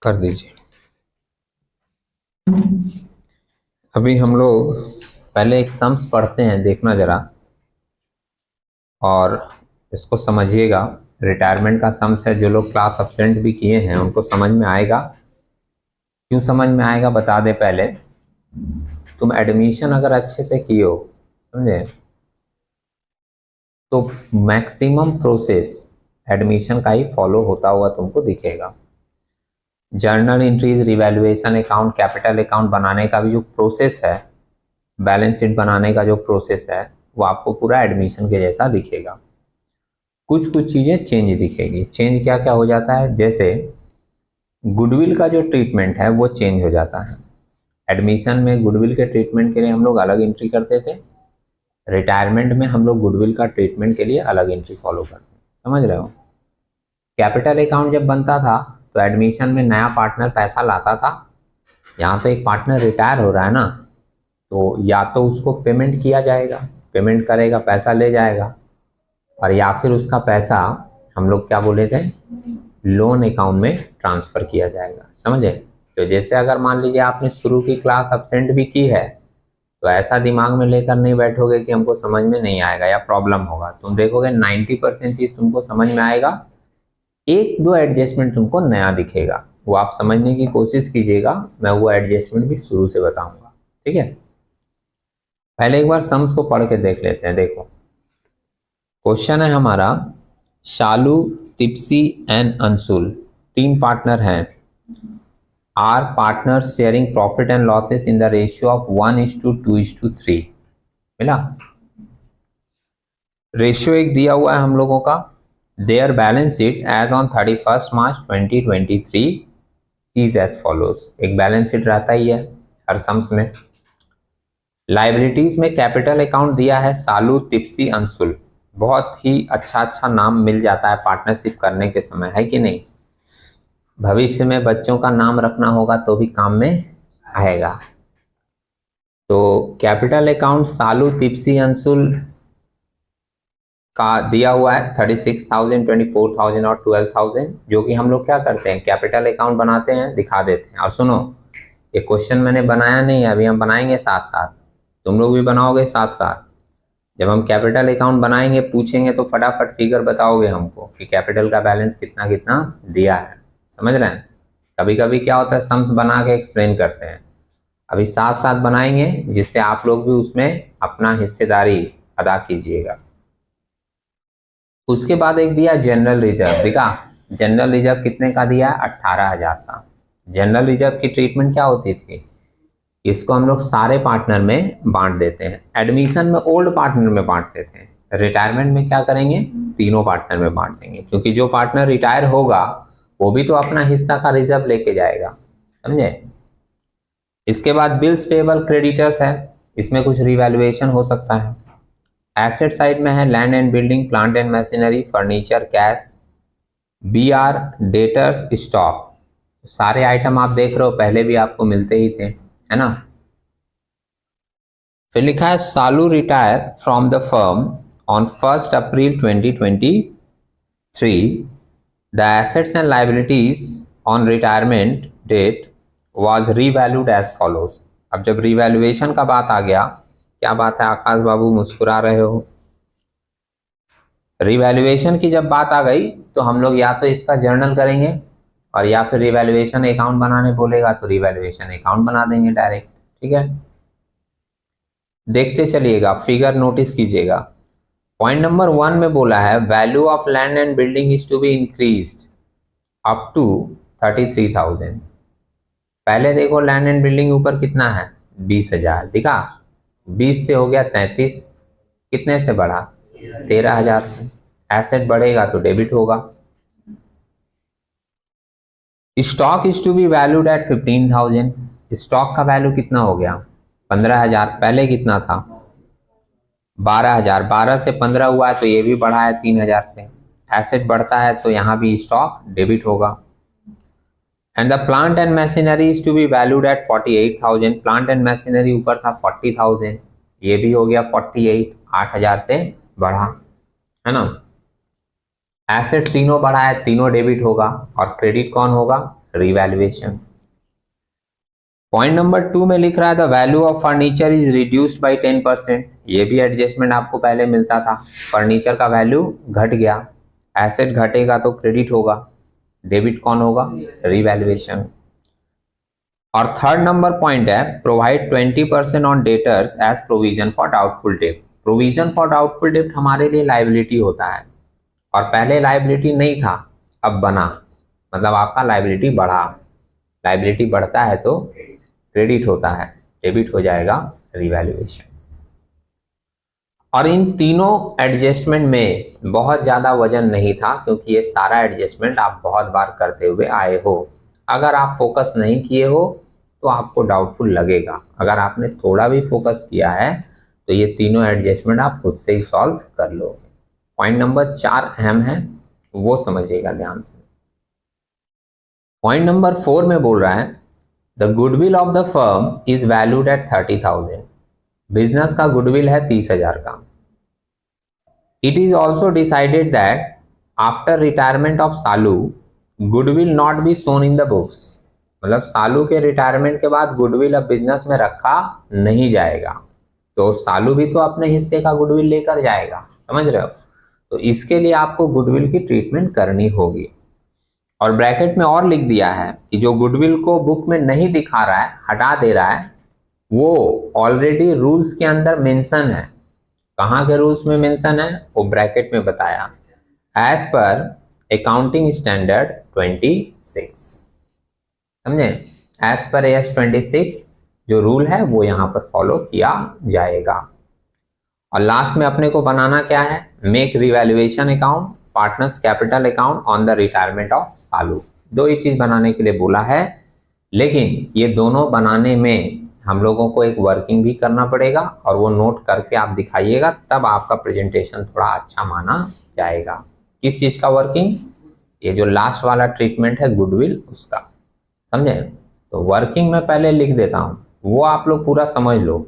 कर दीजिए। अभी हम लोग पहले एक सम्स पढ़ते हैं, देखना जरा और इसको समझिएगा। रिटायरमेंट का सम्स है, जो लोग क्लास अब्सेंट भी किए हैं उनको समझ में आएगा। क्यों समझ में आएगा बता दे पहले। तुम एडमिशन अगर अच्छे से किए हो, समझे, तो मैक्सिमम प्रोसेस एडमिशन का ही फॉलो होता हुआ तुमको दिखेगा। Journal entries, revaluation account, capital account बनाने का भी जो प्रोसेस है, बैलेंस शीट बनाने का जो प्रोसेस है, वो आपको पूरा एडमिशन के जैसा दिखेगा। कुछ कुछ चीजें चेंज दिखेगी। चेंज क्या क्या हो जाता है, जैसे गुडविल का जो ट्रीटमेंट है वो चेंज हो जाता है। एडमिशन में गुडविल के ट्रीटमेंट के लिए हम लोग अलग एंट्री करते थे, रिटायरमेंट में हम लोग गुडविल का ट्रीटमेंट के लिए अलग एंट्री फॉलो करते हैं। समझ रहे हो। कैपिटल अकाउंट जब बनता था तो एडमिशन में नया पार्टनर पैसा लाता था। यहाँ तो एक पार्टनर रिटायर हो रहा है ना, तो या तो उसको पेमेंट किया जाएगा, पेमेंट करेगा, पैसा ले जाएगा, और या फिर उसका पैसा हम लोग क्या बोले थे, लोन अकाउंट में ट्रांसफर किया जाएगा। समझे। तो जैसे अगर मान लीजिए आपने शुरू की क्लास अब्सेंट भी की है, तो ऐसा दिमाग में लेकर नहीं बैठोगे कि हमको समझ में नहीं आएगा या प्रॉब्लम होगा। तुम देखोगे 90% चीज तुमको समझ में आएगा, एक दो एडजस्टमेंट तुमको नया दिखेगा, वो आप समझने की कोशिश कीजिएगा। मैं वो एडजस्टमेंट भी शुरू से बताऊंगा, ठीक है। पहले एक बार सम्स को पढ़ के देख लेते हैं। देखो क्वेश्चन है हमारा, शालू, टिप्सी एंड अंशुल, तीन पार्टनर हैं। Are partner sharing profit and losses in the ratio of 1:2:3। मिला। रेशियो एक दिया हुआ है हम लोगों का। Their balance sheet as on 31 March 2023 is as follows. एक बैलेंस शीट रहता ही है हर सम्स में। लाइबिलिटीज में कैपिटल अकाउंट दिया है सालू, तिप्सी, अंशुल। बहुत ही अच्छा अच्छा नाम मिल जाता है पार्टनरशिप करने के समय, है कि नहीं। भविष्य में बच्चों का नाम रखना होगा तो भी काम में आएगा। तो कैपिटल अकाउंट सालू, तिप्सी, अंशुल का दिया हुआ है 36,000, 24,000 और 12,000, जो कि हम लोग क्या करते हैं, कैपिटल अकाउंट बनाते हैं, दिखा देते हैं। और सुनो, ये क्वेश्चन मैंने बनाया नहीं है, अभी हम बनाएंगे साथ साथ, तुम लोग भी बनाओगे साथ साथ। जब हम कैपिटल अकाउंट बनाएंगे, पूछेंगे तो फटाफट फिगर बताओगे हमको कि कैपिटल का बैलेंस कितना कितना दिया है। समझ रहे हैं। कभी कभी क्या होता है, सम्स बना के एक्सप्लेन करते हैं। अभी साथ साथ बनाएंगे, जिससे आप लोग भी उसमें अपना हिस्सेदारी अदा कीजिएगा। उसके बाद एक दिया जनरल रिजर्व, दिखा। जनरल रिजर्व कितने का दिया है, 18,000 का। जनरल रिजर्व की ट्रीटमेंट क्या होती थी, इसको हम लोग सारे पार्टनर में बांट देते हैं। एडमिशन में ओल्ड पार्टनर में बांटते थे, रिटायरमेंट में क्या करेंगे, तीनों पार्टनर में बांट देंगे, क्योंकि जो पार्टनर रिटायर होगा वो भी तो अपना हिस्सा का रिजर्व लेके जाएगा। समझे। इसके बाद बिल्स पेबल, क्रेडिटर्स है, इसमें कुछ रिवैल्यूएशन हो सकता है। एसेट साइड में है land and building, plant and machinery, furniture, cash, BR, debtors, stock. सारे आइटम आप देख रहे हो, पहले भी आपको मिलते ही थे, है ना। फिर लिखा है Salu retire from the firm on 1 April 2023। The assets and liabilities on retirement date was revalued as follows. अब जब रिवैल्यूएशन का बात आ गया, क्या बात है आकाश बाबू, मुस्कुरा रहे हो। रिवैल्यूएशन की जब बात आ गई तो हम लोग या तो इसका जर्नल करेंगे, और या फिर रिवैल्यूएशन अकाउंट बनाने बोलेगा तो रिवैल्यूएशन अकाउंट बना देंगे डायरेक्ट। ठीक है, देखते चलिएगा, फिगर नोटिस कीजिएगा। पॉइंट नंबर 1 में बोला है value of land and building is to be increased up to 33,000। पहले देखो लैंड एंड बिल्डिंग ऊपर कितना है, 20,000, दिखा। 20 से हो गया 33, कितने से बढ़ा, 13,000 से। एसेट बढ़ेगा तो डेबिट होगा। Stock is to be valued at 15,000। Stock का वैल्यू कितना हो गया, 15,000। पहले कितना था, 12,000। 12 से 15 हुआ है तो ये भी बढ़ा है 3,000 से। एसेट बढ़ता है तो यहाँ भी स्टॉक डेबिट होगा। And the plant and machinery is to be valued at 48,000। Plant and machinery ऊपर था 40,000, ये भी हो गया 48, 8,000 से बढ़ा, है ना। एसेट तीनों बढ़ा है, तीनों डेबिट होगा। और क्रेडिट कौन होगा, रिवैल्यूएशन। पॉइंट नंबर 2 में लिख रहा है the value of furniture is reduced by 10%। ये भी एडजस्टमेंट आपको पहले मिलता था, फर्नीचर का वैल्यू घट गया, एसेट घटेगा तो क्रेडिट होगा, डेबिट कौन होगा, रिवैल्यूएशन। और थर्ड नंबर पॉइंट है provide 20% on debtors as provision for doubtful debt. Provision for doubtful debt हमारे लिए लायबिलिटी होता है और पहले लायबिलिटी नहीं था, अब बना, मतलब आपका लायबिलिटी बढ़ा। लायबिलिटी बढ़ता है तो क्रेडिट होता है, डेबिट हो जाएगा रिवैल्यूएशन। और इन तीनों एडजस्टमेंट में बहुत ज़्यादा वजन नहीं था क्योंकि ये सारा एडजस्टमेंट आप बहुत बार करते हुए आए हो। अगर आप फोकस नहीं किए हो तो आपको डाउटफुल लगेगा, अगर आपने थोड़ा भी फोकस किया है तो ये तीनों एडजस्टमेंट आप खुद से ही सॉल्व कर लोगे। पॉइंट नंबर 4 अहम है, वो समझिएगा ध्यान से। पॉइंट नंबर 4 में बोल रहा है the goodwill of the firm is valued at 30,000। Business का गुडविल है 30,000 का। It is also decided that after retirement of Salu goodwill not be shown in the books. मतलब सालू के रिटायरमेंट के बाद गुडविल अब बिजनेस में रखा नहीं जाएगा, तो सालू भी तो अपने हिस्से का गुडविल लेकर जाएगा, समझ रहे हो। तो इसके लिए आपको गुडविल की ट्रीटमेंट करनी होगी। और ब्रैकेट में और लिख दिया है कि जो गुडविल को बुक में नहीं दिखा रहा है, हटा दे रहा है, वो ऑलरेडी रूल्स के अंदर मेंशन है। कहाँ के रूल्स में मेंशन है वो ब्रैकेट में बताया, एज पर अकाउंटिंग स्टैंडर्ड 26। समझे, एज पर AS 26 जो रूल है वो यहाँ पर फॉलो किया जाएगा। और लास्ट में अपने को बनाना क्या है, make revaluation account, partners capital account on the retirement of Salu. दो ही चीज बनाने के लिए बोला है, लेकिन ये दोनों बनाने में हम लोगों को एक वर्किंग भी करना पड़ेगा और वो नोट करके आप दिखाइएगा, तब आपका प्रेजेंटेशन थोड़ा अच्छा माना जाएगा। किस चीज का वर्किंग, ये जो लास्ट वाला ट्रीटमेंट है गुडविल उसका, समझे। तो वर्किंग में पहले लिख देता हूँ, वो आप लोग पूरा समझ लो,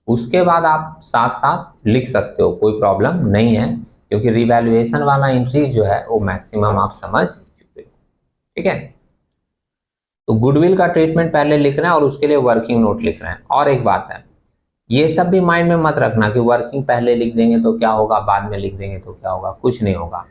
उसके बाद आप साथ साथ लिख सकते हो, कोई प्रॉब्लम नहीं है, क्योंकि रिवैल्यूएशन वाला एंट्रीज जो है वो मैक्सिमम आप समझ चुके हो, ठीक है। तो गुडविल का ट्रीटमेंट पहले लिख रहे हैं और उसके लिए वर्किंग नोट लिख रहे हैं। और एक बात है, ये सब भी माइंड में मत रखना कि वर्किंग पहले लिख देंगे तो क्या होगा, बाद में लिख देंगे तो क्या होगा, कुछ नहीं होगा।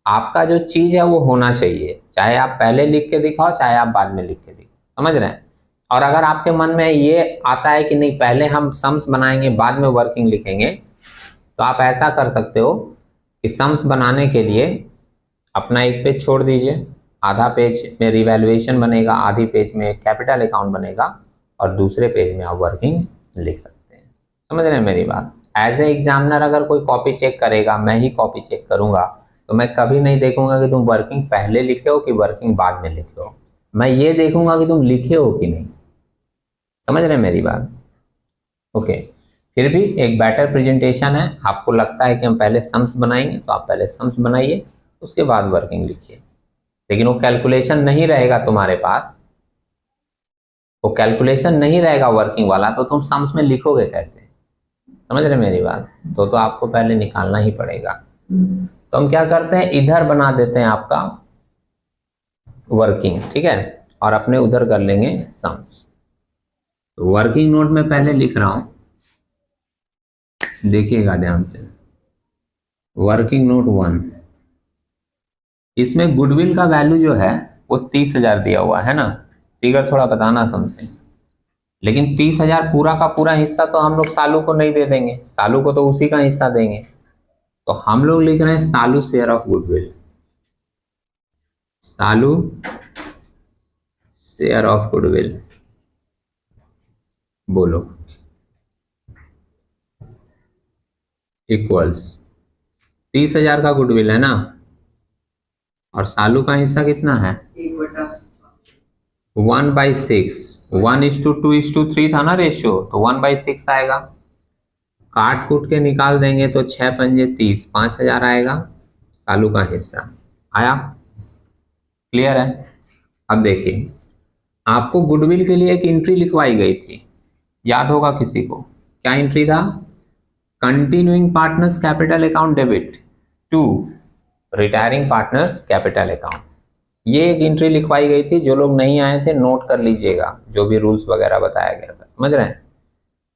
आपका जो चीज है वो होना चाहिए, चाहे आप पहले लिख के दिखाओ चाहे आप बाद में लिख के दिखाओ, समझ रहे हैं। और अगर आपके मन में ये आता है कि नहीं पहले हम सम्स बनाएंगे बाद में वर्किंग लिखेंगे, तो आप ऐसा कर सकते हो कि सम्स बनाने के लिए अपना एक पेज छोड़ दीजिए, आधा पेज में रिवैल्यूएशन बनेगा, आधी पेज में कैपिटल अकाउंट बनेगा और दूसरे पेज में आप वर्किंग लिख सकते हैं, समझ रहे हैं मेरी बात। एज ए एग्जामिनर अगर कोई कॉपी चेक करेगा, मैं ही कॉपी चेक करूंगा, तो मैं कभी नहीं देखूंगा कि तुम वर्किंग पहले लिखे हो कि वर्किंग बाद में लिखे हो, मैं ये देखूंगा कि तुम लिखे हो कि नहीं, समझ रहे हैं मेरी बात। ओके, फिर भी एक बेटर प्रेजेंटेशन है। आपको लगता है कि हम पहले सम्स बनाएंगे तो आप पहले सम्स बनाइए, उसके बाद वर्किंग लिखिए, लेकिन वो कैलकुलेशन नहीं रहेगा तुम्हारे पास, वो कैलकुलेशन नहीं रहेगा वर्किंग वाला, तो तुम सम्स में लिखोगे कैसे, समझ रहे मेरी बात। तो आपको पहले निकालना ही पड़ेगा। तो हम क्या करते हैं, इधर बना देते हैं आपका वर्किंग, ठीक है, और अपने उधर कर लेंगे सम्स। तो वर्किंग नोट में पहले लिख रहा हूं, देखिएगा ध्यान से। वर्किंग नोट 1, इसमें गुडविल का वैल्यू जो है वो 30,000 दिया हुआ है ना, फिगर थोड़ा बताना समझे। लेकिन 30,000 पूरा का पूरा हिस्सा तो हम लोग सालू को नहीं दे देंगे, सालू को तो उसी का हिस्सा देंगे। तो हम लोग लिख रहे हैं Salu share of goodwill, Salu share of goodwill, बोलो इक्वल्स 30,000 का गुडविल है ना, और सालू का हिस्सा कितना है 1/6, 1:2:3 था ना रेशियो, तो 1/6 आएगा। काट कूट के निकाल देंगे तो 6 पंजे 30, 5,000 आएगा सालू का हिस्सा आया। क्लियर है। अब देखिए, आपको गुडविल के लिए एक एंट्री लिखवाई गई थी, याद होगा किसी को, क्या एंट्री था, continuing partners capital account debit to retiring partners capital account. ये एक एंट्री लिखवाई गई थी, जो लोग नहीं आए थे नोट कर लीजिएगा, जो भी रूल्स वगैरह बताया गया था, समझ रहे हैं।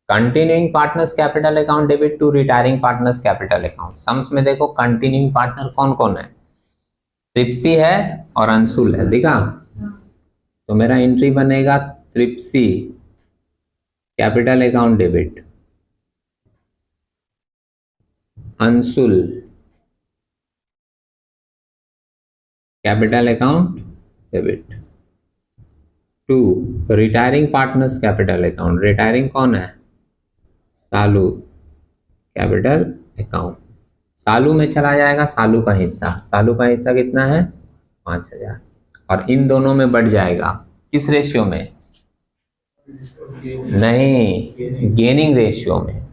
Continuing partners capital account debit to retiring partners capital account. Sums में देखो कंटिन्यूइंग पार्टनर कौन कौन है, त्रिप्सी है और अंशुल है, दिखा। तो मेरा एंट्री बनेगा Tripsi capital account debit, Anshul capital account debit to retiring partners capital account. Retiring कौन है, सालू कैपिटल अकाउंट। सालू में चला जाएगा सालू का हिस्सा, सालू का हिस्सा कितना है 5000, और इन दोनों में बढ़ जाएगा किस रेशियो में, नहीं गेनिंग रेशियो में।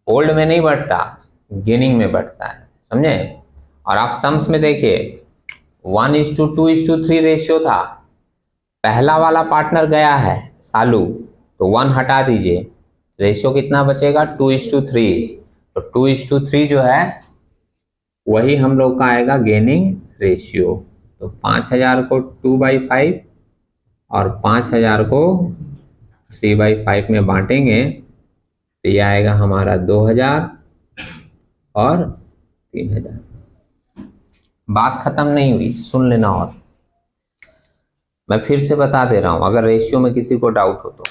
ओल्ड में नहीं बढ़ता, गेनिंग में बढ़ता है, समझे। और आप सम्स में देखिए 1:2:3 रेशियो था, पहला वाला पार्टनर गया है सालू, तो 1 हटा दीजिए, रेशियो कितना बचेगा 2:3। तो 2:3 जो है वही हम लोग का आएगा गेनिंग रेशियो। तो 5000 को 2/5 और 5000 को 3/5 में बांटेंगे तो ये आएगा हमारा 2000 और 3000। बात खत्म नहीं हुई, सुन लेना। और मैं फिर से बता दे रहा हूं, अगर रेशियो में किसी को डाउट हो तो,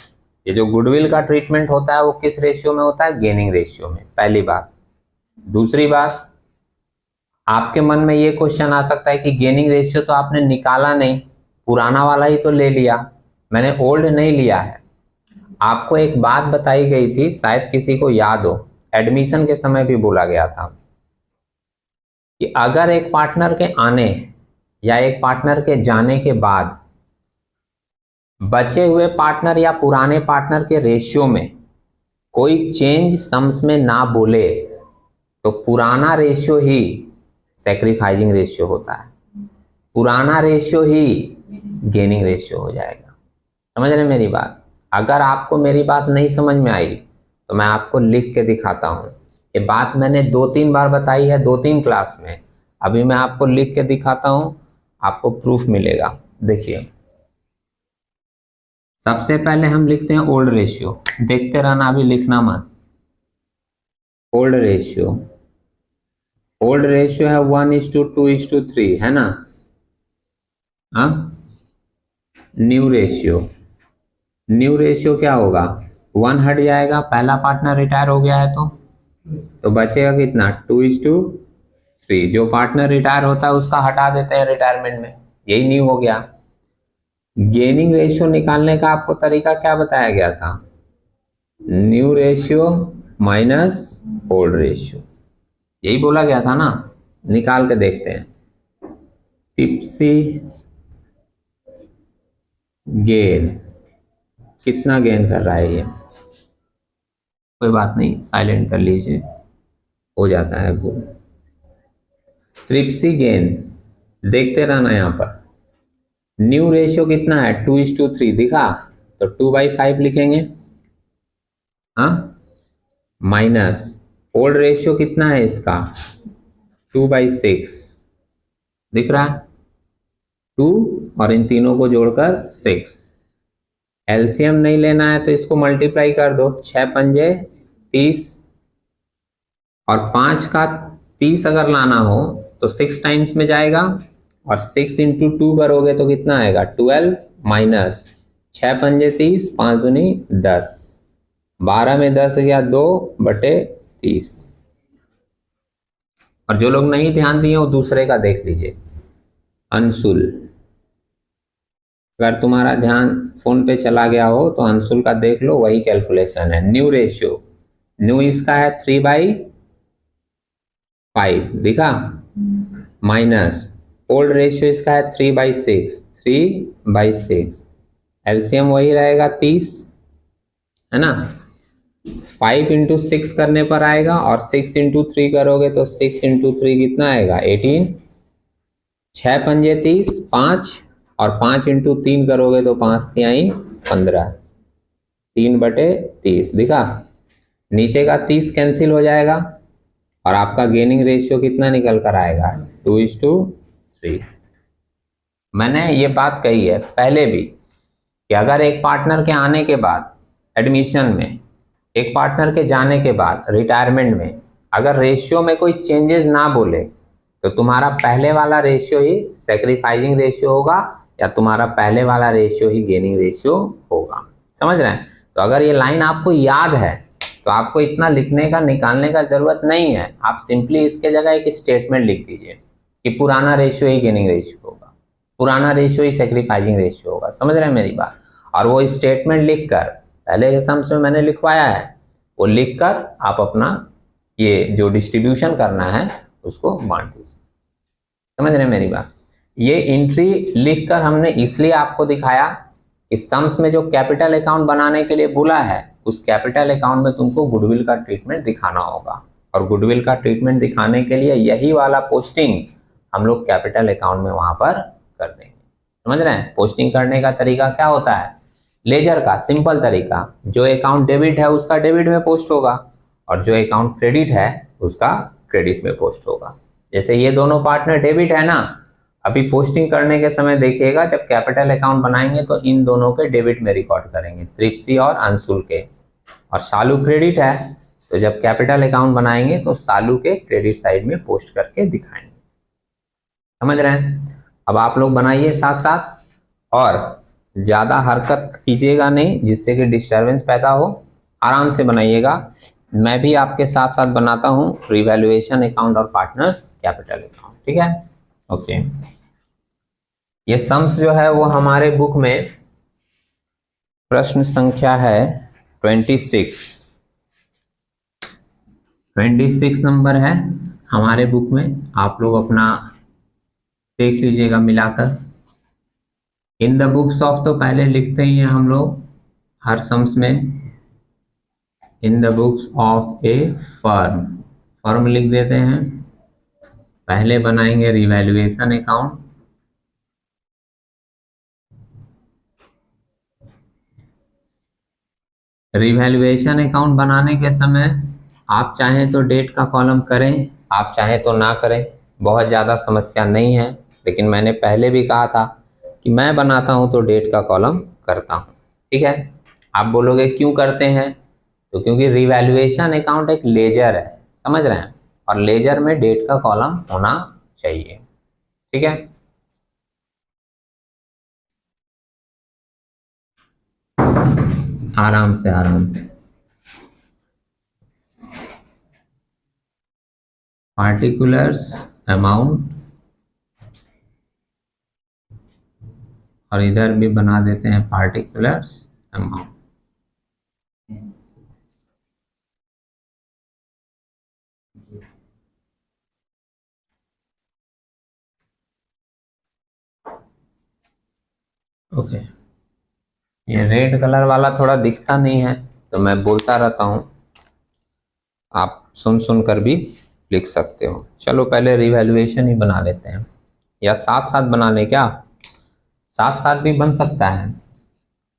ये जो गुडविल का ट्रीटमेंट होता है वो किस रेशियो में होता है, गेनिंग रेशियो में, पहली बात। दूसरी बात, आपके मन में ये क्वेश्चन आ सकता है कि गेनिंग रेशियो तो आपने निकाला नहीं, पुराना वाला ही तो ले लिया, मैंने ओल्ड नहीं लिया है। आपको एक बात बताई गई थी, शायद किसी को याद हो, एडमिशन के समय भी बोला गया था कि अगर एक पार्टनर के आने या एक पार्टनर के जाने के बाद बचे हुए पार्टनर या पुराने पार्टनर के रेशियो में कोई चेंज सम्स में ना बोले तो पुराना रेशियो ही सैक्रिफाइसिंग रेशियो होता है, पुराना रेशियो ही गेनिंग रेशियो हो जाएगा। समझ रहे मेरी बात। अगर आपको मेरी बात नहीं समझ में आई तो मैं आपको लिख के दिखाता हूं। ये बात मैंने 2-3 बार बताई है, 2-3 क्लास में, अभी मैं आपको लिख के दिखाता हूं, आपको प्रूफ मिलेगा। देखिए सबसे पहले हम लिखते हैं ओल्ड रेशियो, देखते रहना, अभी लिखना मत। ओल्ड रेशियो, ओल्ड रेशियो है 1:2:3 है ना। हाँ, न्यू रेशियो, न्यू रेशियो क्या होगा, 1 हट जाएगा, पहला पार्टनर रिटायर हो गया है तो बचेगा कितना 2:3। जो पार्टनर रिटायर होता है उसका हटा देते हैं रिटायरमेंट में, यही न्यू हो गया। गेनिंग रेशियो निकालने का आपको तरीका क्या बताया गया था, new ratio minus old ratio, यही बोला गया था ना। निकाल के देखते हैं, टिप्सी गेन, कितना गेन कर रहा है ये, कोई बात नहीं, साइलेंट कर लीजिए, हो जाता है भूल। ट्रिप्सी गेन देखते रहना, यहाँ पर न्यू रेशियो कितना है 2:3 दिखा, तो 2/5 लिखेंगे, हाँ, माइनस ओल्ड रेशियो कितना है इसका 2/6 दिख रहा है, 2 और इन तीनों को जोड़कर 6। एलसीएम नहीं लेना है तो इसको मल्टीप्लाई कर दो, 6 पंजे 30 और 5 का 30 अगर लाना हो तो 6 टाइम्स में जाएगा, और 6 × 2 करोगे तो कितना आएगा 12 माइनस 6 पंजे 30, 5 दूनी 10, 12 में 10 गया 2/30। और जो लोग नहीं ध्यान दिए वो दूसरे का देख लीजिए, अंशुल, अगर तुम्हारा ध्यान फोन पे चला गया हो तो अंशुल का देख लो, वही कैलकुलेशन है। न्यू रेशियो, न्यू इसका है 3/5 दिखा, माइनस ओल्ड रेशियो इसका है 3/6, एलसीएम वही रहेगा 30 है ना। 5 × 6 करने पर आएगा, और 6 × 3 करोगे तो 6 × 3 कितना आएगा 18, 6 पंजे 30, 5 और 5 × 3 करोगे तो 5 तिहाई 15, 3/30 दिखा। नीचे का 30 कैंसिल हो जाएगा और आपका गेनिंग रेशियो कितना निकल कर आएगा 2:3। मैंने ये बात कही है पहले भी कि अगर एक पार्टनर के आने के बाद एडमिशन में, एक पार्टनर के जाने के बाद रिटायरमेंट में, अगर रेशियो में कोई चेंजेस ना बोले तो तुम्हारा पहले वाला रेशियो ही सेक्रीफाइसिंग रेशियो होगा या तुम्हारा पहले वाला रेशियो ही गेनिंग रेशियो होगा। समझ रहे हैं? तो अगर ये लाइन आपको याद है तो आपको इतना लिखने का, निकालने का जरूरत नहीं है। आप सिंपली इसके जगह एक स्टेटमेंट लिख दीजिए कि पुराना रेशियो ही गेनिंग रेशियो होगा, पुराना रेशियो ही सेक्रीफाइसिंग रेशियो होगा। समझ रहे हैं मेरी बात? और वो स्टेटमेंट लिखकर, पहले के सम्स में मैंने लिखवाया है, वो लिखकर आप अपना ये जो डिस्ट्रीब्यूशन करना है उसको बांट दीजिए। समझ रहे हैं मेरी बात? ये एंट्री लिखकर हमने इसलिए आपको दिखाया कि सम्स में जो कैपिटल अकाउंट बनाने के लिए बोला है, उस कैपिटल अकाउंट में तुमको गुडविल का ट्रीटमेंट दिखाना होगा, और गुडविल का ट्रीटमेंट दिखाने के लिए यही वाला पोस्टिंग हम लोग कैपिटल अकाउंट में वहां पर कर देंगे। समझ रहे हैं? पोस्टिंग करने का तरीका क्या होता है? लेजर का सिंपल तरीका, जो अकाउंट डेबिट है उसका डेबिट में पोस्ट होगा, और जो अकाउंट क्रेडिट है उसका क्रेडिट में पोस्ट होगा। जैसे ये दोनों पार्टनर डेबिट है ना, अभी पोस्टिंग करने के समय देखिएगा, जब कैपिटल अकाउंट बनाएंगे तो इन दोनों के डेबिट में रिकॉर्ड करेंगे, तृप्सी और अंशुल के। और शालू क्रेडिट है, तो जब कैपिटल अकाउंट बनाएंगे तो शालू के क्रेडिट साइड में पोस्ट करके दिखाएंगे। समझ रहे हैं? अब आप लोग बनाइए साथ साथ, और ज्यादा हरकत कीजिएगा नहीं जिससे कि डिस्टरबेंस पैदा हो। आराम से बनाइएगा। मैं भी आपके साथ साथ बनाता हूं रिवैल्यूएशन अकाउंट और पार्टनर्स कैपिटल अकाउंट। ठीक है? ओके। ये सम्स जो है वो हमारे बुक में प्रश्न संख्या है 26। 26 नंबर है हमारे बुक में। आप लोग अपना देख लीजिएगा मिलाकर। इन द बुक्स ऑफ तो पहले लिखते ही हैं हम लोग हर सम्स में। इन the books of A firm, firm लिख देते हैं। पहले बनाएंगे रिवैल्यूएशन अकाउंट। रिवैल्यूएशन अकाउंट बनाने के समय आप चाहें तो डेट का कॉलम करें, आप चाहें तो ना करें, बहुत ज़्यादा समस्या नहीं है। लेकिन मैंने पहले भी कहा था कि मैं बनाता हूं तो डेट का कॉलम करता हूं। ठीक है? आप बोलोगे क्यों करते हैं? तो क्योंकि रिवैल्यूएशन अकाउंट एक लेजर है, समझ रहे हैं, और लेजर में डेट का कॉलम होना चाहिए। ठीक है? आराम से आराम से। पार्टिकुलर्स अमाउंट, और इधर भी बना देते हैं पार्टिकुलर्स अमाउंट। ओके। ये रेड कलर वाला थोड़ा दिखता नहीं है तो मैं बोलता रहता हूं, आप सुन सुन कर भी लिख सकते हो। चलो पहले रिवैल्यूएशन ही बना लेते हैं, या साथ साथ बना ले क्या? साथ साथ भी बन सकता है।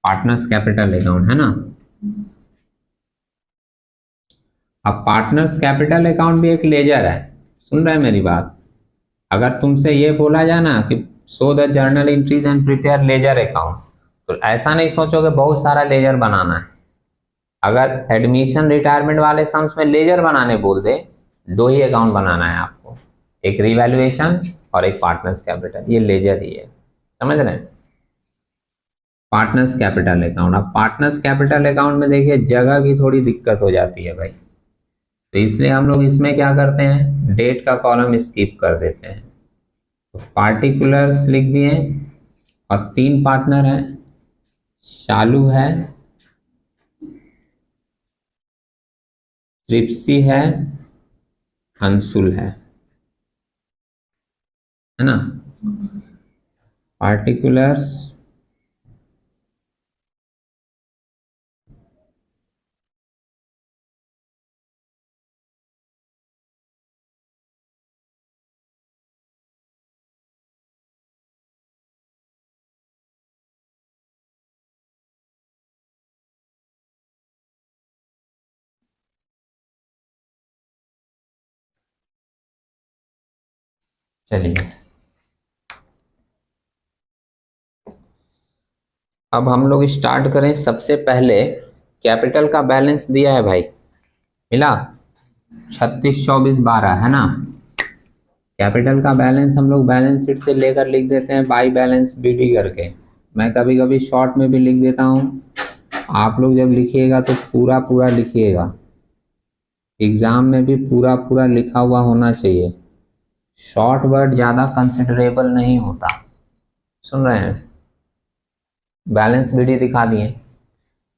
पार्टनर्स कैपिटल अकाउंट है ना। अब पार्टनर्स कैपिटल अकाउंट भी एक लेजर है। सुन रहे हैं मेरी बात? अगर तुमसे ये बोला जाए ना कि show the journal entries and prepare ledger account, तो ऐसा नहीं सोचोगे बहुत सारा लेजर बनाना है। अगर एडमिशन रिटायरमेंट वाले सम्स में लेजर बनाने बोल दे, दो ही अकाउंट बनाना है आपको, एक रिवैल्यूएशन और एक पार्टनर्स कैपिटल। ये लेजर ही है। समझ रहे हैं? Partners capital account. अब पार्टनर्स कैपिटल अकाउंट में देखिए जगह की थोड़ी दिक्कत हो जाती है भाई, तो इसलिए हम लोग इसमें क्या करते हैं, डेट का कॉलम स्किप कर देते हैं। तो पार्टिकुलर्स लिख दिए, और तीन पार्टनर हैं, शालू है, ट्रिप्सी है, अंशुल है ना। पार्टिकुलर्स चलिए अब हम लोग स्टार्ट करें। सबसे पहले कैपिटल का बैलेंस दिया है भाई, मिला 362412 है ना। कैपिटल का बैलेंस हम लोग बैलेंस शीट से लेकर लिख देते हैं बाई बैलेंस बीडी करके। मैं कभी कभी शॉर्ट में भी लिख देता हूँ, आप लोग जब लिखिएगा तो पूरा पूरा लिखिएगा। एग्जाम में भी पूरा पूरा लिखा हुआ होना चाहिए, शॉर्ट वर्ड ज़्यादा कंसिडरेबल नहीं होता। सुन रहे हैं? बैलेंस बीडी दिखा दिए।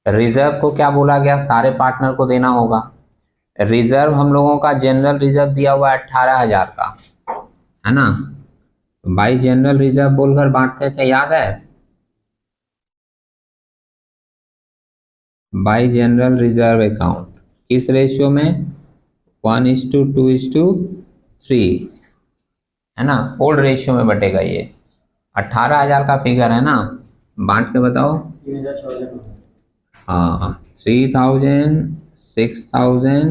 रिजर्व को क्या बोला गया, सारे पार्टनर को देना होगा। रिजर्व हम लोगों का जनरल रिजर्व दिया हुआ है 18,000 का, है ना। बाई जनरल रिजर्व बोलकर बांटते थे, याद है? बाई जनरल रिजर्व अकाउंट किस रेशियो में, 1:2:3, है ना। ओल्ड रेशियो में बटेगा ये। 18,000 का फिगर है ना, बांट के बताओ। हाँ, 3,000, 6,000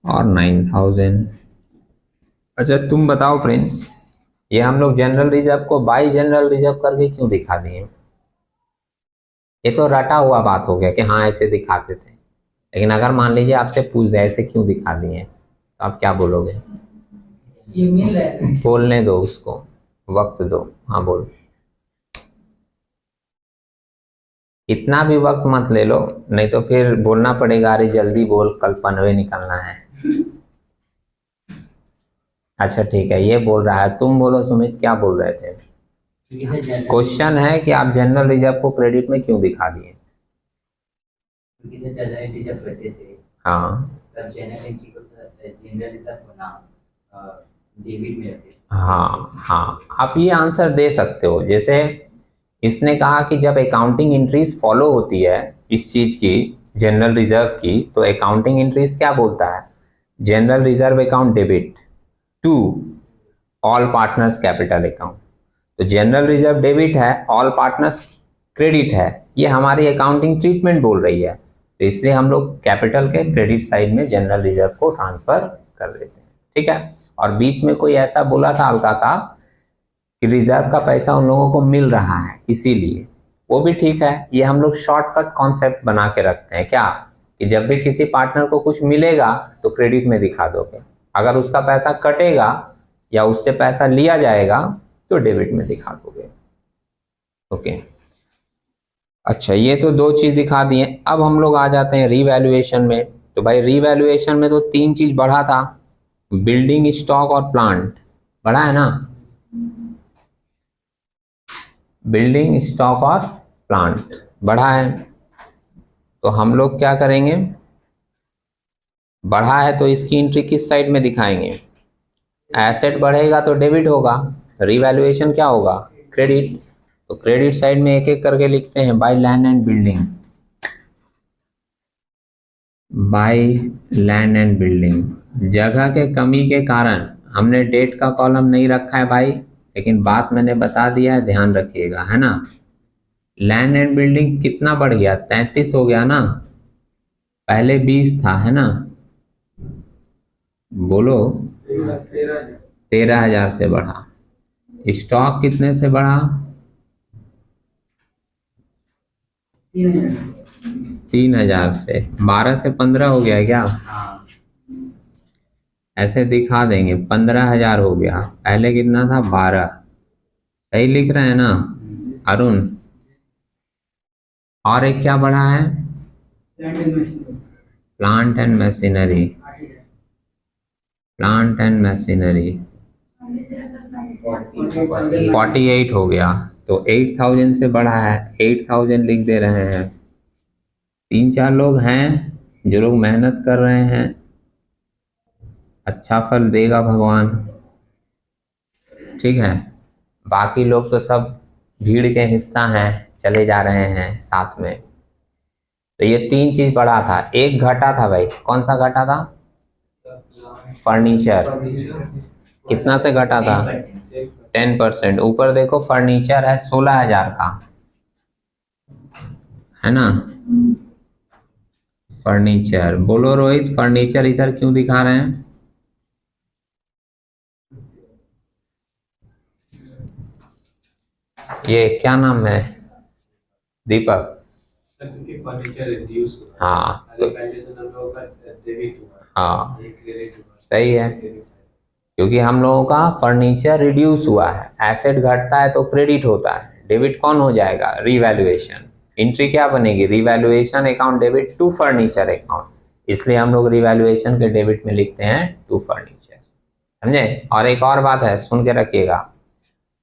और 9,000। अच्छा तुम बताओ प्रिंस, ये हम लोग जनरल रिजर्व को बाई जनरल रिजर्व करके क्यों दिखा दिए? ये तो रटा हुआ बात हो गया कि हाँ ऐसे दिखाते थे, लेकिन अगर मान लीजिए आपसे पूछ जाए ऐसे क्यों दिखा दिए, तो आप क्या बोलोगे? ये मिल रहा है। बोलने दो उसको, वक्त दो। हाँ बोल। इतना भी वक्त मत ले लो, नहीं तो फिर बोलना पड़ेगा, अरे जल्दी बोल कल पनवे निकलना है। अच्छा ठीक है, ये बोल रहा है। तुम बोलो सुमित, क्या बोल रहे थे? क्वेश्चन है कि आप जनरल रिजर्व को क्रेडिट में क्यों दिखा दिए? हाँ हाँ हाँ, आप ये आंसर दे सकते हो। जैसे इसने कहा कि जब अकाउंटिंग एंट्रीज फॉलो होती है इस चीज की, जनरल रिजर्व की, तो अकाउंटिंग एंट्रीज क्या बोलता है, general reserve account debit to all partners capital account. तो जनरल रिजर्व डेबिट है, ऑल पार्टनर्स क्रेडिट है, ये हमारी अकाउंटिंग ट्रीटमेंट बोल रही है। तो इसलिए हम लोग कैपिटल के क्रेडिट साइड में जनरल रिजर्व को ट्रांसफर कर देते हैं, ठीक है। और बीच में कोई ऐसा बोला था हल्का सा कि रिजर्व का पैसा उन लोगों को मिल रहा है इसीलिए, वो भी ठीक है। ये हम लोग शॉर्टकट कॉन्सेप्ट बना के रखते हैं क्या, कि जब भी किसी पार्टनर को कुछ मिलेगा तो क्रेडिट में दिखा दोगे, अगर उसका पैसा कटेगा या उससे पैसा लिया जाएगा तो डेबिट में दिखा दोगे। ओके, अच्छा ये तो दो चीज दिखा दिए। अब हम लोग आ जाते हैं रीवैल्यूएशन में। तो भाई रीवैल्यूएशन में तो तीन चीज बढ़ा था, बिल्डिंग, स्टॉक और प्लांट। बढ़ा है ना, बिल्डिंग, स्टॉक और प्लांट बढ़ा है। तो हम लोग क्या करेंगे, बढ़ा है तो इसकी एंट्री किस साइड में दिखाएंगे, एसेट बढ़ेगा तो डेबिट होगा, रीवैल्यूएशन क्या होगा, क्रेडिट। तो क्रेडिट साइड में एक एक करके लिखते हैं, by land and building, by land and building. जगह के कमी के कारण हमने डेट का कॉलम नहीं रखा है भाई, लेकिन बात मैंने बता दिया है, ध्यान रखिएगा, है ना। लैंड एंड बिल्डिंग कितना बढ़ गया, 33 हो गया ना, पहले 20 था, है ना। बोलो 13,000 से बढ़ा। स्टॉक कितने से बढ़ा, 3,000 से। 12 से 15 हो गया क्या, ऐसे दिखा देंगे, 15,000 हो गया, पहले कितना था, 12। सही लिख रहे हैं ना अरुण? और एक क्या बढ़ा है, plant and machinery, plant and machinery 48 हो गया। तो 8,000 से बढ़ा है, 8,000 लिख दे रहे हैं। 3-4 लोग हैं जो लोग मेहनत कर रहे हैं, अच्छा फल देगा भगवान, ठीक है। बाकी लोग तो सब भीड़ के हिस्सा हैं, चले जा रहे हैं साथ में। तो ये तीन चीज बढ़ा था, एक घटा था भाई, कौन सा घटा था, फर्नीचर। कितना से घटा था, 10%। ऊपर देखो फर्नीचर है 16,000 का, है ना। फर्नीचर, बोलो रोहित, फर्नीचर इधर क्यों दिखा रहे हैं? ये क्या नाम है, दीपक। क्योंकि फर्नीचर रिड्यूस हुआ, हाँ तो रिवैल्यूएशन हम लोगों का डेबिट हुआ, हाँ ये क्रेडिट हुआ, सही है, क्योंकि हम लोगों का फर्नीचर रिड्यूस हुआ है, एसेट घटता है तो क्रेडिट होता है, डेबिट कौन हो जाएगा, रीवैल्यूएशन। एंट्री क्या बनेगी, revaluation account debit to furniture account, इसलिए हम लोग रीवैल्यूएशन के डेबिट में लिखते हैं टू फर्नीचर, समझे। और एक और बात है, सुन के रखिएगा,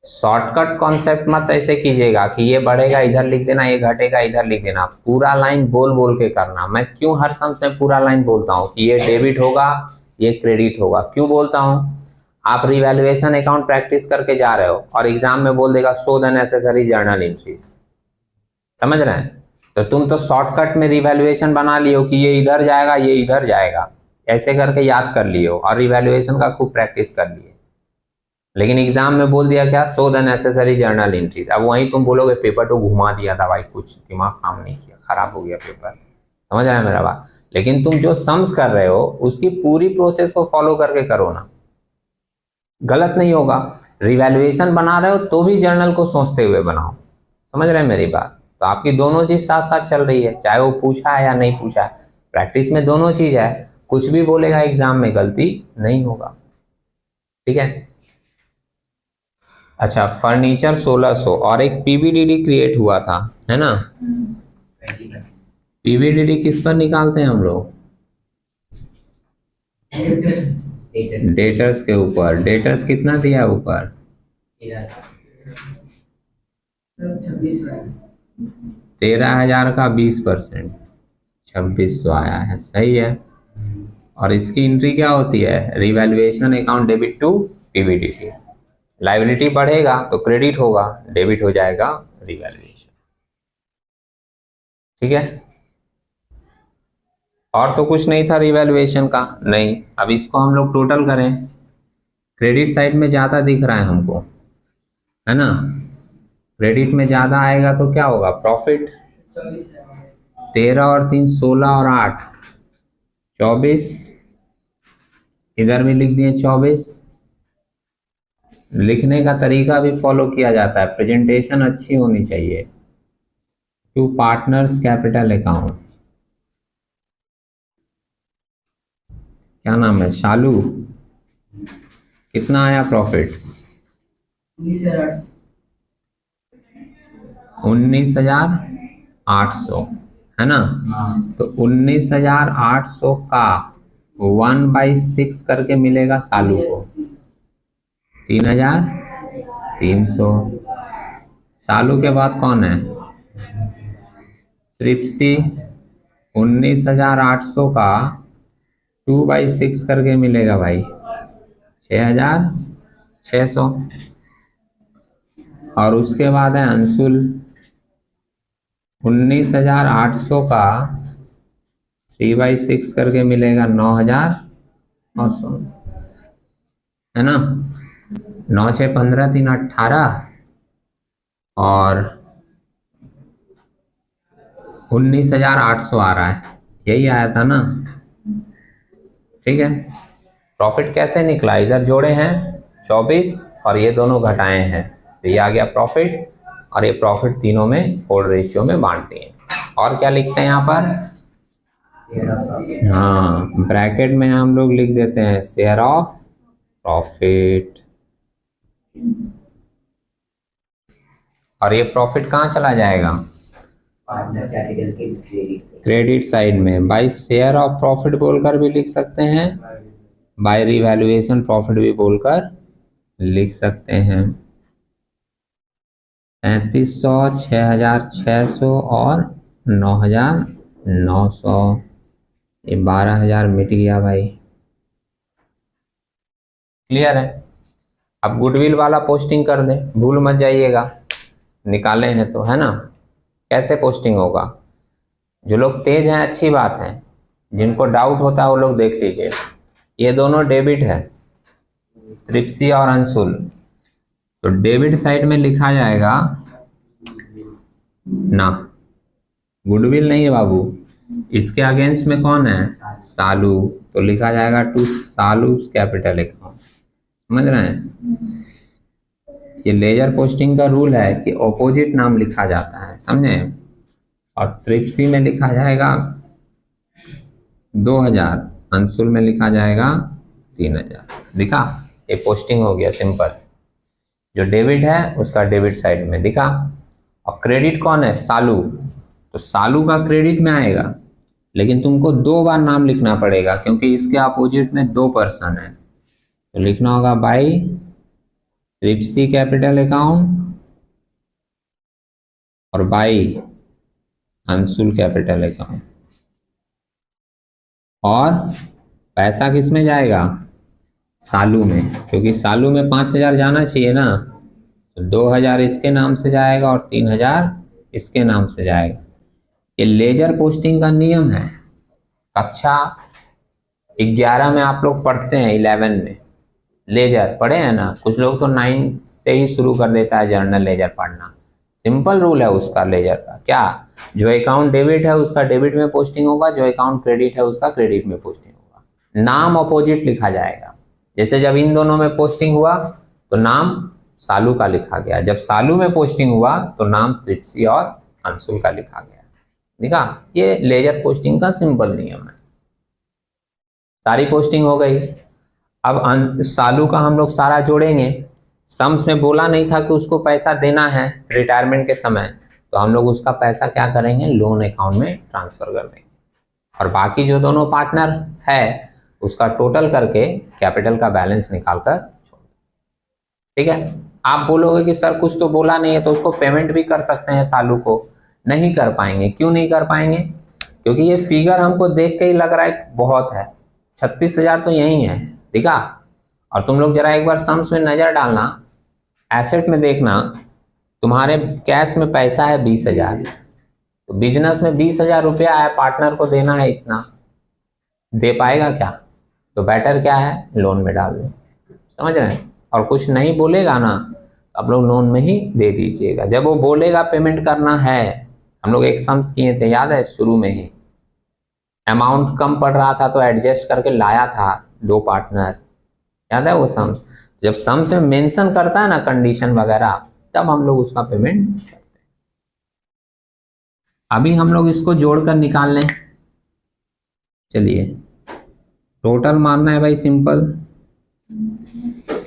शॉर्टकट कॉन्सेप्ट मत ऐसे कीजिएगा कि ये बढ़ेगा इधर लिख देना, ये घटेगा इधर लिख देना, पूरा लाइन बोल बोल के करना। मैं क्यों हर सम से पूरा लाइन बोलता हूँ कि ये डेबिट होगा ये क्रेडिट होगा, क्यों बोलता हूँ, आप रिवैल्यूएशन अकाउंट प्रैक्टिस करके जा रहे हो और एग्जाम में बोल देगा show the necessary journal entries, समझ रहे हैं, तो तुम तो शॉर्टकट में रिवैल्यूएशन बना लियो कि ये इधर जाएगा ये इधर जाएगा, ऐसे करके याद कर लियो और रिवैल्यूएशन का खूब प्रैक्टिस कर लिए। लेकिन एग्जाम में बोल दिया क्या, show the necessary journal entries, अब वहीं तुम बोलोगे पेपर तो घुमा दिया था भाई, कुछ दिमाग काम नहीं किया, खराब हो गया पेपर, समझ रहे हैं मेरा बात। लेकिन तुम जो सम्स कर रहे हो उसकी पूरी प्रोसेस को फॉलो करके करो ना, गलत नहीं होगा। रिवैल्यूएशन बना रहे हो तो भी जर्नल को सोचते हुए बनाओ, समझ रहे हैं मेरी बात। तो आपकी दोनों चीज साथ साथ चल रही है, चाहे वो पूछा है या नहीं पूछा है, प्रैक्टिस में दोनों चीज है, कुछ भी बोलेगा एग्जाम में गलती नहीं होगा, ठीक है। अच्छा, फर्नीचर 1600 और एक पीवीडीडी क्रिएट हुआ था, है ना। पीवीडीडी किस पर निकालते हैं हम लोग, डेटर्स के ऊपर। डेटर्स कितना दिया ऊपर, 13,000 का 20%, 2600 आया है, सही है। और इसकी एंट्री क्या होती है, revaluation account debit to PVDD. Liability बढ़ेगा तो क्रेडिट होगा, डेबिट हो जाएगा रिवैल्यूएशन, ठीक है। और तो कुछ नहीं था रिवैल्यूएशन का, नहीं। अब इसको हम लोग टोटल करें, क्रेडिट साइड में ज्यादा दिख रहा है हमको, है ना, क्रेडिट में ज्यादा आएगा तो क्या होगा, प्रॉफिट। 13 और 3 16 और 8 24, इधर भी लिख दिए 24। लिखने का तरीका भी फॉलो किया जाता है, प्रेजेंटेशन अच्छी होनी चाहिए। टू पार्टनर्स कैपिटल अकाउंट, क्या नाम है, शालू, कितना आया प्रॉफिट, 19,800, है ना। तो 19,800 का 1/6 करके मिलेगा सालू को, 3,300। सालू के बाद कौन है, त्रिप्सी, 19,800 का 2/6 करके मिलेगा भाई 6,600। और उसके बाद है अंशुल, 19,800 का 3/6 करके मिलेगा 9,900, है ना। 9 6 15 3 18 और 19,800 आ रहा है, यही आया था ना, ठीक है। प्रॉफिट कैसे निकला, इधर जोड़े हैं 24 और ये दोनों घटाए हैं, तो ये आ गया प्रॉफिट, और ये प्रॉफिट तीनों में 4 रेशियो में बांट दिए। और क्या लिखते हैं यहाँ पर, हाँ ब्रैकेट में हम लोग लिख देते हैं शेयर ऑफ प्रॉफिट। और ये प्रॉफिट कहाँ चला जाएगा, पार्टनर कैपिटल के क्रेडिट साइड में। बाय शेयर ऑफ प्रॉफिट बोलकर भी लिख सकते हैं, बाय रिवैल्यूएशन प्रॉफिट भी बोलकर लिख सकते हैं। 3,300, 6,600 और 9,900, ये 12,000 मिट गया भाई, क्लियर है। अब गुडविल वाला पोस्टिंग कर दे, भूल मत जाइएगा, निकाले हैं तो, है ना। कैसे पोस्टिंग होगा, जो लोग तेज हैं अच्छी बात है, जिनको डाउट होता है वो लोग देख लीजिए। ये दोनों डेबिट है, त्रिप्सी और अंशुल, तो डेबिट साइड में लिखा जाएगा ना, गुडविल नहीं है बाबू, इसके अगेंस्ट में कौन है, सालू, तो लिखा जाएगा टू सालू कैपिटल अकाउंट, समझ रहे हैं। ये लेजर पोस्टिंग का रूल है कि ऑपोजिट नाम लिखा जाता है, समझे। और त्रिप्सी में लिखा जाएगा 2000, अंशुल में लिखा जाएगा 3000। दिखा, ये पोस्टिंग हो गया सिंपल। जो डेबिट है उसका डेबिट साइड में दिखा। और क्रेडिट कौन है? सालू, तो सालू का क्रेडिट में आएगा, लेकिन तुमको 2 बार नाम लिखना पड़ेगा क्योंकि इसके अपोजिट में 2 पर्सन है। तो लिखना होगा बाई त्रिप्सी कैपिटल अकाउंट और बाई अंशुल कैपिटल अकाउंट। और पैसा किस में जाएगा? सालू में, क्योंकि सालू में 5000 जाना चाहिए ना, तो 2000 इसके नाम से जाएगा और 3000 इसके नाम से जाएगा। ये लेजर पोस्टिंग का नियम है। कक्षा 11 में आप लोग पढ़ते हैं, 11 में लेजर पढ़े हैं ना। कुछ लोग तो 9 से ही शुरू कर देता है जर्नल लेजर पढ़ना। सिंपल रूल है उसका लेजर का। क्या? जो अकाउंट डेबिट है उसका डेबिट में पोस्टिंग होगा, जो अकाउंट क्रेडिट है उसका क्रेडिट में पोस्टिंग होगा। नाम अपोजिट लिखा जाएगा। जैसे जब इन दोनों में पोस्टिंग हुआ तो नाम सालू का लिखा गया, जब सालू में पोस्टिंग हुआ तो नाम त्रिप्सी और अंशुल का लिखा गया। देखा, ये लेजर पोस्टिंग का सिंपल नियम है। सारी पोस्टिंग हो गई। अब सालू का हम लोग सारा जोड़ेंगे। सम से बोला नहीं था कि उसको पैसा देना है रिटायरमेंट के समय, तो हम लोग उसका पैसा क्या करेंगे? लोन अकाउंट में ट्रांसफर कर देंगे। और बाकी जो दोनों पार्टनर है उसका टोटल करके कैपिटल का बैलेंस निकाल कर छोड़। ठीक है। आप बोलोगे कि सर कुछ तो बोला नहीं है, तो उसको पेमेंट भी कर सकते हैं सालू को। नहीं कर पाएंगे। क्यों नहीं कर पाएंगे? क्योंकि ये फिगर हमको देख के ही लग रहा है बहुत है। 36,000 तो यही है, दिखा। और तुम लोग जरा एक बार सम्स में नजर डालना, एसेट में देखना, तुम्हारे कैश में पैसा है 20,000, तो बिजनेस में 20,000 रुपया है, पार्टनर को देना है इतना, दे पाएगा क्या? तो बेटर क्या है? लोन में डाल दो। समझ रहे हैं? और कुछ नहीं बोलेगा ना, आप लोग लोन में ही दे दीजिएगा। जब वो बोलेगा पेमेंट करना है, हम लोग एक सम्स किए थे, याद है? शुरू में ही अमाउंट कम पड़ रहा था तो एडजस्ट करके लाया था 2 पार्टनर, याद है वो सम्स? जब सम्स में मेंशन करता है ना कंडीशन वगैरह, तब हम लोग उसका पेमेंट करते हैं। अभी हम लोग इसको जोड़कर निकाल लें। चलिए, टोटल मारना है भाई, सिंपल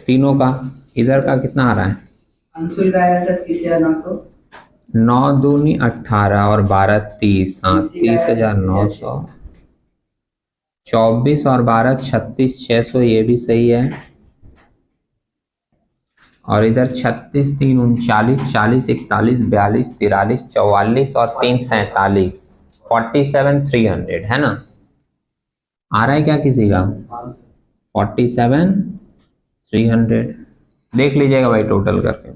तीनों का। इधर का कितना आ रहा है? अंशुल का है सर 30,900, 9 दूनी 18 और 12 30, हाँ 30,900, 24 और 12 36,600, ये भी सही है। और इधर 36 3 39, 40 41 42 43 44 और 3 47, 47,300 है ना? आ रहा है क्या किसी का? 47,300 देख लीजिएगा भाई टोटल करके।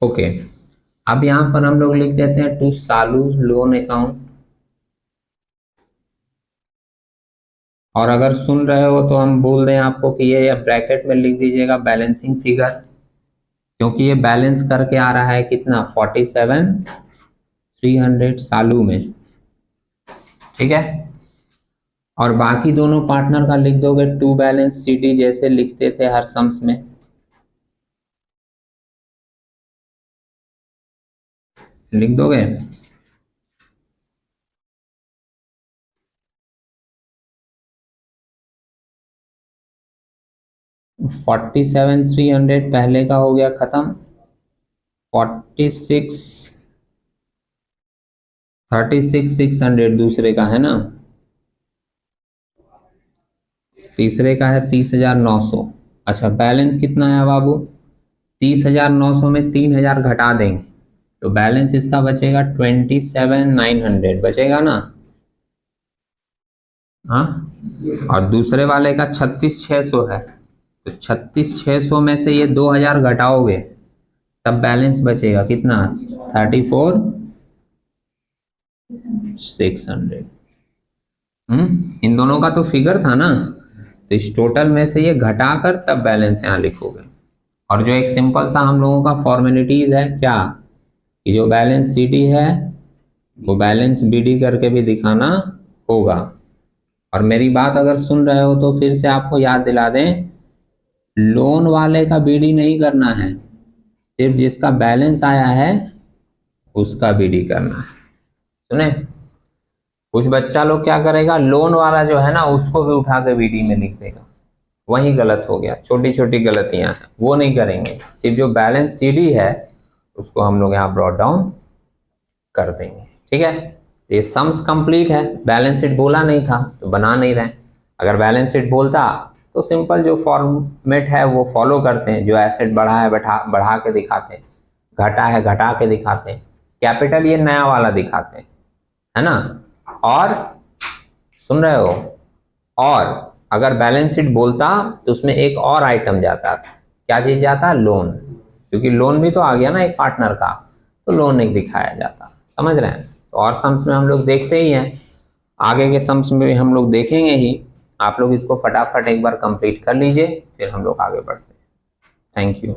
ओके, अब यहां पर हम लोग लिख देते हैं टू सालू लोन अकाउंट। और अगर सुन रहे हो तो हम बोल दें आपको कि ये ब्रैकेट में लिख दीजिएगा बैलेंसिंग फिगर, क्योंकि ये बैलेंस करके आ रहा है कितना? 47,300 सालू में। ठीक है। और बाकी दोनों पार्टनर का लिख दोगे टू बैलेंस सीडी, जैसे लिखते थे हर सम्स में। लिख दोगे? $47,300 पहले का हो गया खत्म। 36,600 दूसरे का है ना। तीसरे का है 30,900। अच्छा, बैलेंस कितना है बाबू? 30,900 में 3,000 घटा देंगे तो बैलेंस इसका बचेगा 27,900 बचेगा ना। हाँ, और दूसरे वाले का 36,600 है, तो 36,600 में से ये 2,000 घटाओगे तब बैलेंस बचेगा कितना? 34,600। इन दोनों का तो फिगर था ना, तो इस टोटल में से ये घटाकर तब बैलेंस यहाँ लिखोगे। और जो एक सिंपल सा हम लोगों का फॉर्मेलिटीज है क्या, कि जो बैलेंस सीडी है वो बैलेंस बीडी करके भी दिखाना होगा। और मेरी बात अगर सुन रहे हो तो फिर से आपको याद दिला दें, लोन वाले का बीडी नहीं करना है, सिर्फ जिसका बैलेंस आया है उसका बीडी करना है। सुने, कुछ बच्चा लोग क्या करेगा, लोन वाला जो है ना उसको भी उठा के बीडी में लिख देगा, वही गलत हो गया। छोटी छोटी गलतियां हैं वो नहीं करेंगे, सिर्फ जो बैलेंस सीडी है उसको हम लोग यहाँ ब्रॉट डाउन कर देंगे। ठीक है, ये सम्स कंप्लीट है, बैलेंस शीट बोला नहीं था तो बना नहीं रहे। अगर बैलेंस शीट बोलता तो सिंपल जो फॉर्मेट है वो फॉलो करते हैं, जो एसेट बढ़ा है बढ़ा के दिखाते हैं, घटा है घटा के दिखाते हैं, कैपिटल ये नया वाला दिखाते हैं, है ना। और सुन रहे हो, और अगर बैलेंस शीट बोलता तो उसमें एक और आइटम जाता, क्या चीज जाता, लोन, क्योंकि लोन भी तो आ गया ना एक पार्टनर का, तो लोन एक दिखाया जाता। समझ रहे हैं। तो और सम्स में हम लोग देखते ही हैं, आगे के सम्स में भी हम लोग देखेंगे ही। आप लोग इसको फटाफट एक बार कंप्लीट कर लीजिए, फिर हम लोग आगे बढ़ते हैं। Thank you.